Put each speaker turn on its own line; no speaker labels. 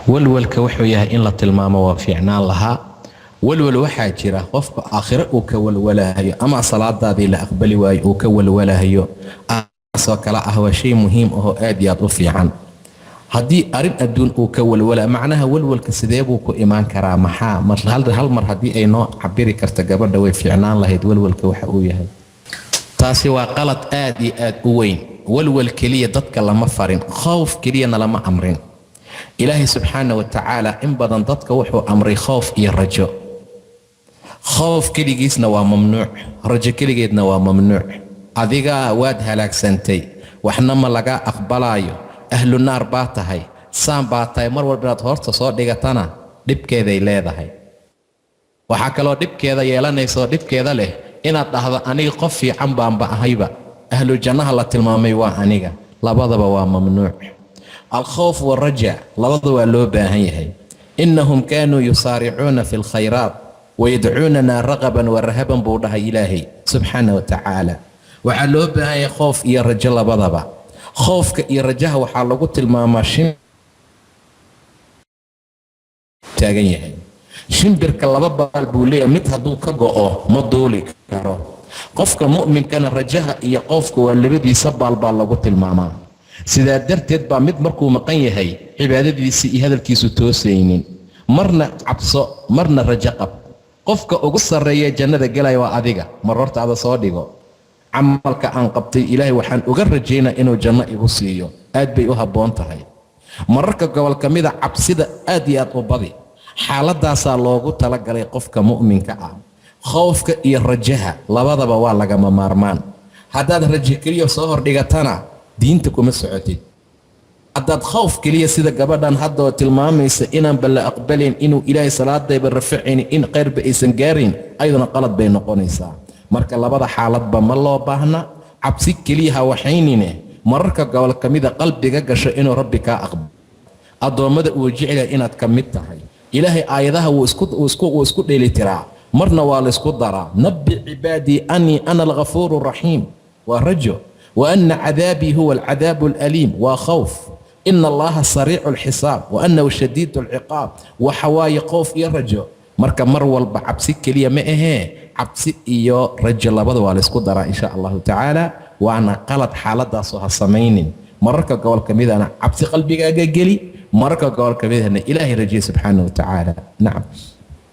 walwalka wuxuu yahay in la tilmaamo waa fiicnaan lahaa. walwal waxaa jira qofka aakhiro uu ka walwalahayo ama salaadaadii la aqbali waayo uu ka walwalahayo, asoo kale ah waa shay muhiim ahoo aad iyo aad u fiican. haddii arrin adduun uu ka walwala, macnaha walwalka sidee buu ku imaan karaa? maxaa hal mar haddii ay noo cabiri karta gabadha way fiicnaan lahayd walwalka waxa uu yahay. taasi waa qalad aad iyo aad u weyn. walwal keliya dadka lama farin, khawf keliyana lama amrin. ilaahay subxaana wa tacaala in badan dadka wuxuu amray khawf iyo rajo. khawf keligiisna waa mamnuuc, rajo keligeedna waa mamnuuc. adiga waad halaagsantay, waxna ma laga aqbalaayo, ahlu naar baa tahay, saan baa tahay, mar walba inaad horta soo dhigatana dhibkeeday leedahay. waxaa kaloo dhibkeeda yeelanaysaoo dhibkeeda leh inaad dhahdo aniga qof fiican baanba ahayba, ahlu jannaha la tilmaamay waa aniga. labadaba waa mamnuuc. alkhawf waraja labada waa loo baahan yahay. innahum kaanuu yusaaricuuna fi lkhayraat wayadcuunana raqaban warahaban buu dhahay ilaahay subxaana wa tacaala. waxaa loo baahan yahay khoof iyo rajo labadaba. khoofka iyo rajaha waxaa lagu tilmaamaa taagan yahay. shimbirka laba baal buu leeyahay, mid hadduu ka go'o ma duuli karo. qofka mu'minkana rajaha iyo qoofka waa labadiisa baal baa lagu tilmaamaa. sidaa darteed baa mid markuu maqan yahay cibaadadiisii iyo hadalkiisu toosaynin. marna cabso marna rajo qab. qofka ugu sarreeya jannada gelaya waa adiga. mar hortaada soo dhigo camalka aan qabtay ilaahay waxaan uga rajaynaa inuu janno igu siiyo. aad bay u habboon tahay. mararka gobol ka mida cabsida aad iyo aad u badi. xaaladaasaa loogu talagalay qofka mu'minka ah. khawfka iyo rajaha labadaba waa lagama maarmaan. haddaad rajo keliya soo hordhigatana diinta kuma socotid. haddaad khawf keliya sida gabadhan haddoo tilmaamaysa inaanba la aqbalayn, inuu ilaahay salaadayba rafacaynin, in qayrba aysan gaarayn, ayaduna qalad bay noqonaysaa. marka labada xaaladba ma loo baahna. cabsi keliya ha waxaynine mararka gobol ka mida qalbiga gasho inuu rabbi kaa aqbalo, addoommada uu jecel inaad ka mid tahay. ilaahay aayadaha wuu isku dheelitiraa, marna waa laysku daraa. nabbi cibaadii anii ana alghafuuru raxiim waa rajo, wa ana cadaabii huwa alcadaabu alaliim waa khawf. ina allaha sariicu alxisaab wa annahu shadiidu alciqaab. waxa waaye khawf iyo rajo. marka mar walba cabsi keliya ma ahee, cabsi iyo rajo labada waa laysku daraa insha allahu tacaala. waana qalad xaaladaasoo ha samaynin. mararka gobol ka midana cabsi qalbigaaga geli, mararka gobol ka midana ilaahay rajiye subxaana wa tacaala. nacam.